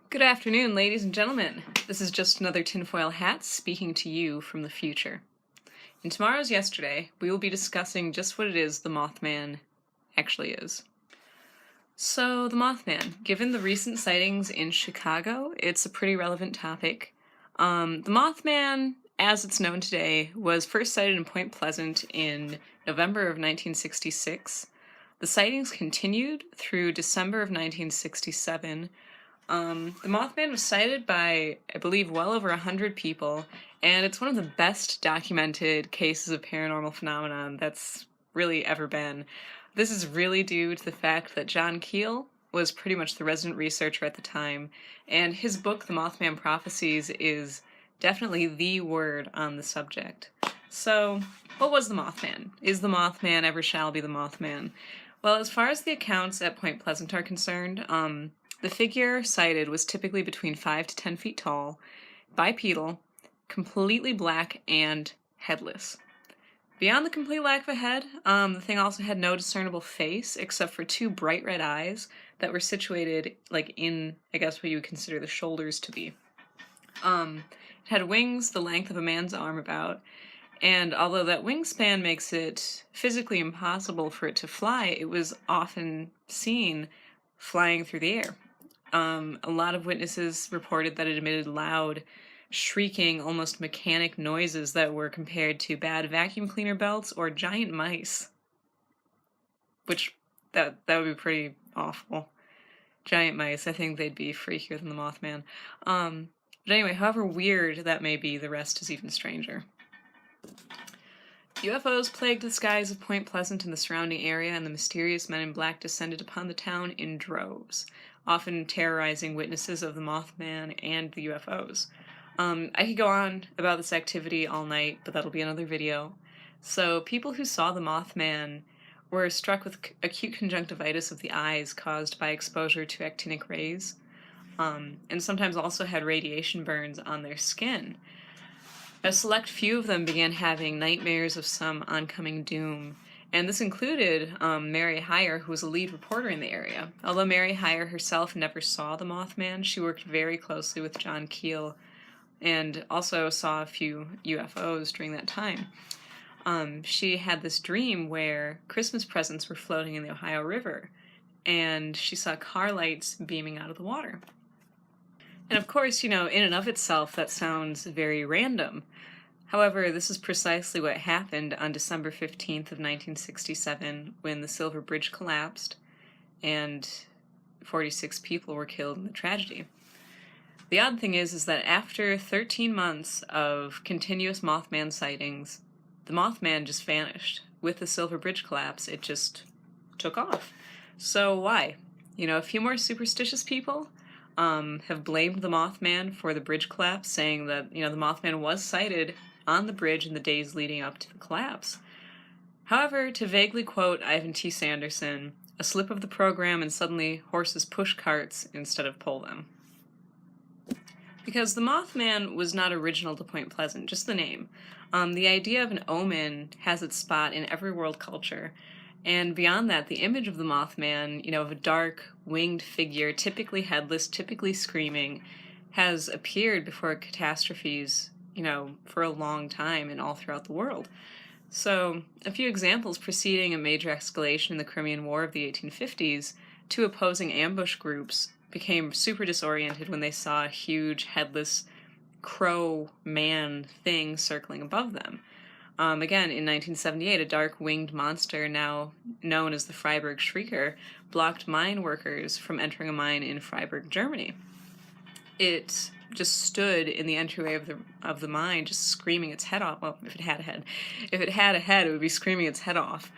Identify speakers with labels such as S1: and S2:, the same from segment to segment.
S1: Good afternoon, ladies and gentlemen. This is just another tinfoil hat speaking to you from the future. In Tomorrow's Yesterday, we will be discussing just what it is the Mothman actually is. So, the Mothman, given the recent sightings in Chicago, it's a pretty relevant topic. The Mothman, as it's known today, was first sighted in Point Pleasant in November of 1966. The sightings continued through December of 1967. The Mothman was sighted by, I believe, well over 100 people, and it's one of the best documented cases of paranormal phenomenon that's really ever been. This is really due to the fact that John Keel was pretty much the resident researcher at the time, and his book, The Mothman Prophecies, is definitely the word on the subject. So, what was the Mothman? Is the Mothman ever shall be the Mothman? Well, as far as the accounts at Point Pleasant are concerned, the figure cited was typically between 5 to 10 feet tall, bipedal, completely black, and headless. Beyond the complete lack of a head, the thing also had no discernible face except for two bright red eyes that were situated in, I guess, what you would consider the shoulders to be. It had wings the length of a man's arm about, and although that wingspan makes it physically impossible for it to fly, it was often seen flying through the air. A lot of witnesses reported that it emitted loud, shrieking, almost mechanic noises that were compared to bad vacuum cleaner belts or giant mice. Which, that would be pretty awful. Giant mice, I think they'd be freakier than the Mothman. But anyway, however weird that may be, the rest is even stranger. UFOs plagued the skies of Point Pleasant and the surrounding area, and the mysterious men in black descended upon the town in droves, often terrorizing witnesses of the Mothman and the UFOs. I could go on about this activity all night, but that'll be another video. So, people who saw the Mothman were struck with acute conjunctivitis of the eyes caused by exposure to actinic rays, and sometimes also had radiation burns on their skin. A select few of them began having nightmares of some oncoming doom, and this included Mary Hyre, who was a lead reporter in the area. Although Mary Hyre herself never saw the Mothman, she worked very closely with John Keel and also saw a few UFOs during that time. She had this dream where Christmas presents were floating in the Ohio River, and she saw car lights beaming out of the water. And of course, in and of itself, that sounds very random. However, this is precisely what happened on December 15th of 1967 when the Silver Bridge collapsed and 46 people were killed in the tragedy. The odd thing is that after 13 months of continuous Mothman sightings, the Mothman just vanished. With the Silver Bridge collapse, it just took off. So why? A few more superstitious people have blamed the Mothman for the bridge collapse, saying that, the Mothman was sighted on the bridge in the days leading up to the collapse. However, to vaguely quote Ivan T. Sanderson, a slip of the program and suddenly horses push carts instead of pull them. Because the Mothman was not original to Point Pleasant, just the name. The idea of an omen has its spot in every world culture, and beyond that, the image of the Mothman, of a dark, winged figure, typically headless, typically screaming, has appeared before catastrophes, for a long time and all throughout the world. So, a few examples preceding a major escalation in the Crimean War of the 1850s, two opposing ambush groups became super disoriented when they saw a huge, headless, crow man thing circling above them. Again, in 1978, a dark winged monster, now known as the Freiburg Shrieker, blocked mine workers from entering a mine in Freiburg, Germany. It just stood in the entryway of the mine, just screaming its head off. Well, if it had a head. If it had a head, it would be screaming its head off.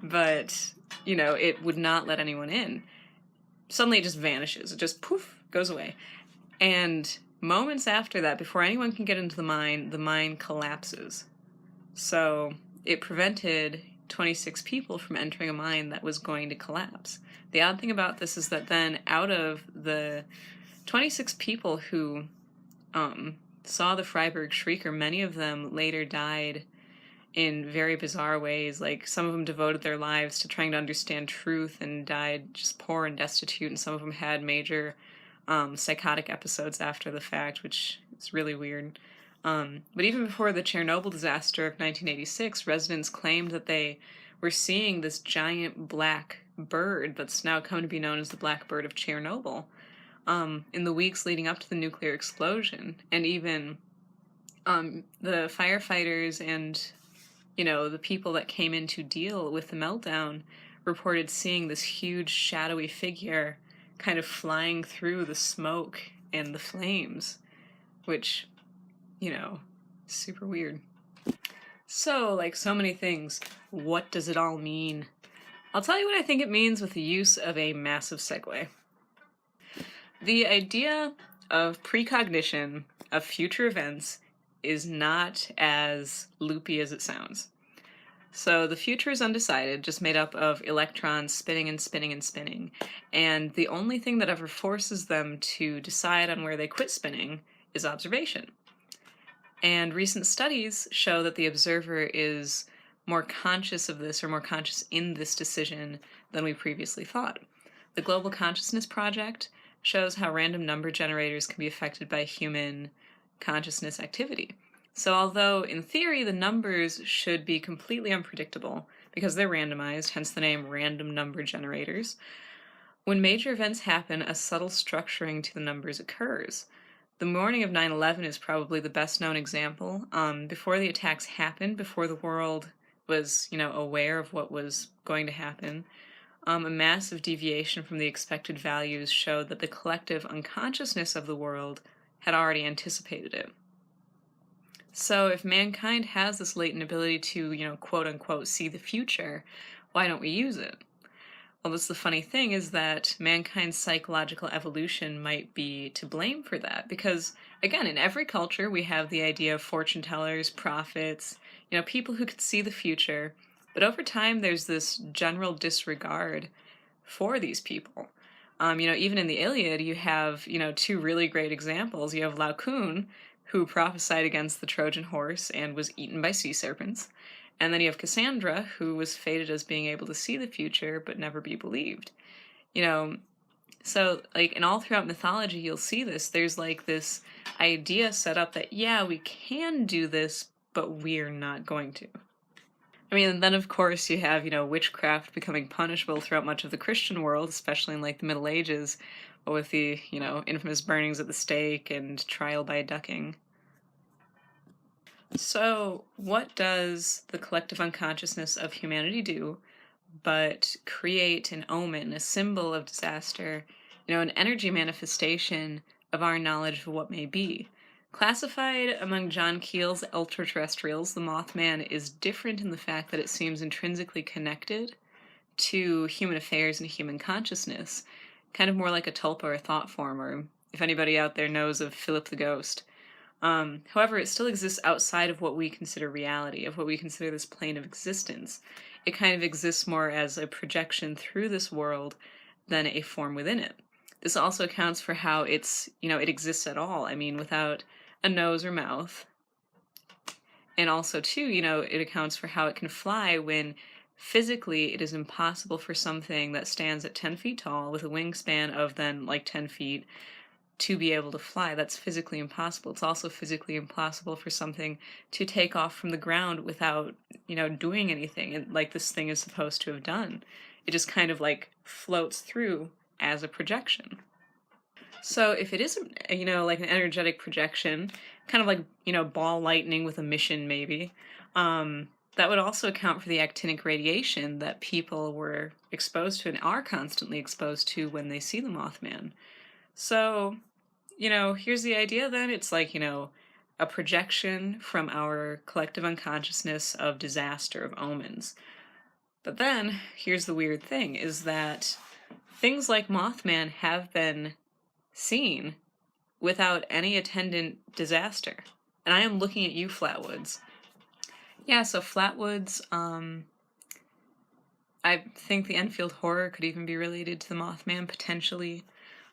S1: But, it would not let anyone in. Suddenly it just vanishes. It just, poof, goes away. And moments after that, before anyone can get into the mine collapses. So it prevented 26 people from entering a mine that was going to collapse. The odd thing about this is that then out of the 26 people who saw the Freiburg Shrieker, many of them later died in very bizarre ways. Like, some of them devoted their lives to trying to understand truth and died just poor and destitute, and some of them had major psychotic episodes after the fact, which is really weird. But even before the Chernobyl disaster of 1986, residents claimed that they were seeing this giant black bird that's now come to be known as the Black Bird of Chernobyl in the weeks leading up to the nuclear explosion. And even the firefighters and, the people that came in to deal with the meltdown reported seeing this huge shadowy figure kind of flying through the smoke and the flames, which, super weird. So, like so many things, what does it all mean? I'll tell you what I think it means with the use of a massive segue. The idea of precognition of future events is not as loopy as it sounds. So the future is undecided, just made up of electrons spinning and spinning and spinning. And the only thing that ever forces them to decide on where they quit spinning is observation. And recent studies show that the observer is more conscious of this, or more conscious in this decision, than we previously thought. The Global Consciousness Project shows how random number generators can be affected by human consciousness activity. So although in theory the numbers should be completely unpredictable because they're randomized, hence the name random number generators, when major events happen, a subtle structuring to the numbers occurs. The morning of 9/11 is probably the best known example. Before the attacks happened, before the world was, aware of what was going to happen, a massive deviation from the expected values showed that the collective unconsciousness of the world had already anticipated it. So if mankind has this latent ability to, quote unquote, see the future, why don't we use it? Well, that's the funny thing, is that mankind's psychological evolution might be to blame for that. Because, again, in every culture we have the idea of fortune tellers, prophets, people who could see the future. But over time there's this general disregard for these people. Even in the Iliad you have, two really great examples. You have Laocoon, who prophesied against the Trojan horse and was eaten by sea serpents. And then you have Cassandra, who was fated as being able to see the future but never be believed. So, and all throughout mythology you'll see this. There's this idea set up that, yeah, we can do this, but we're not going to. And then of course you have, witchcraft becoming punishable throughout much of the Christian world, especially in the Middle Ages, with the, infamous burnings at the stake and trial by ducking. So what does the collective unconsciousness of humanity do but create an omen, a symbol of disaster, an energy manifestation of our knowledge of what may be? Classified among John Keel's ultra-terrestrials, the Mothman is different in the fact that it seems intrinsically connected to human affairs and human consciousness, kind of more like a tulpa or a thought form, or if anybody out there knows of Philip the Ghost. However, it still exists outside of what we consider reality, of what we consider this plane of existence. It kind of exists more as a projection through this world than a form within it. This also accounts for how it exists at all. Without a nose or mouth. And also, too, it accounts for how it can fly when physically it is impossible for something that stands at 10 feet tall with a wingspan of then 10 feet to be able to fly. That's physically impossible. It's also physically impossible for something to take off from the ground without, doing anything like this thing is supposed to have done. It just kind of floats through as a projection. So if it is, an energetic projection, kind of ball lightning with a mission maybe, that would also account for the actinic radiation that people were exposed to and are constantly exposed to when they see the Mothman. So, here's the idea then. It's a projection from our collective unconsciousness of disaster, of omens. But then, here's the weird thing, is that things like Mothman have been seen without any attendant disaster. And I am looking at you, Flatwoods. Yeah, so Flatwoods, I think the Enfield horror could even be related to the Mothman, potentially.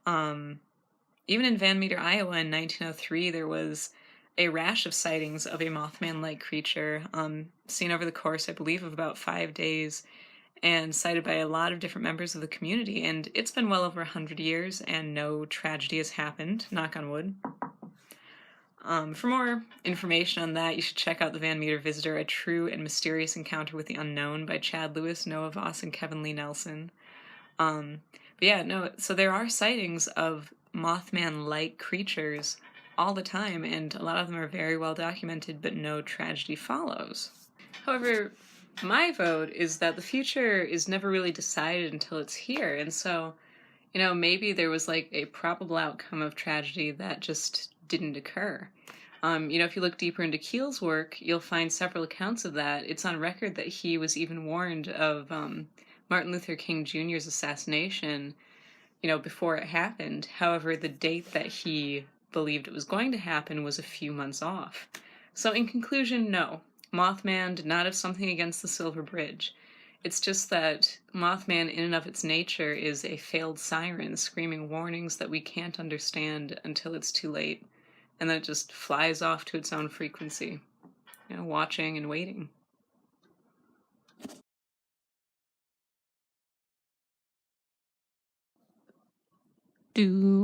S1: Even in Van Meter, Iowa in 1903, there was a rash of sightings of a Mothman-like creature, seen over the course, I believe, of about 5 days. and cited by a lot of different members of the community, and it's been well over 100 years and no tragedy has happened, knock on wood. For more information on that, you should check out the Van Meter Visitor, A True and Mysterious Encounter with the Unknown by Chad Lewis, Noah Voss, and Kevin Lee Nelson. But yeah, no, so there are sightings of Mothman-like creatures all the time, and a lot of them are very well documented, but no tragedy follows. However, my vote is that the future is never really decided until it's here, and so, maybe there was like a probable outcome of tragedy that just didn't occur. If you look deeper into Keel's work, you'll find several accounts of that. It's on record that he was even warned of Martin Luther King Jr.'s assassination, before it happened. However, the date that he believed it was going to happen was a few months off. So in conclusion, no. Mothman did not have something against the Silver Bridge. It's just that Mothman, in and of its nature, is a failed siren screaming warnings that we can't understand until it's too late. And then it just flies off to its own frequency, watching and waiting.
S2: Do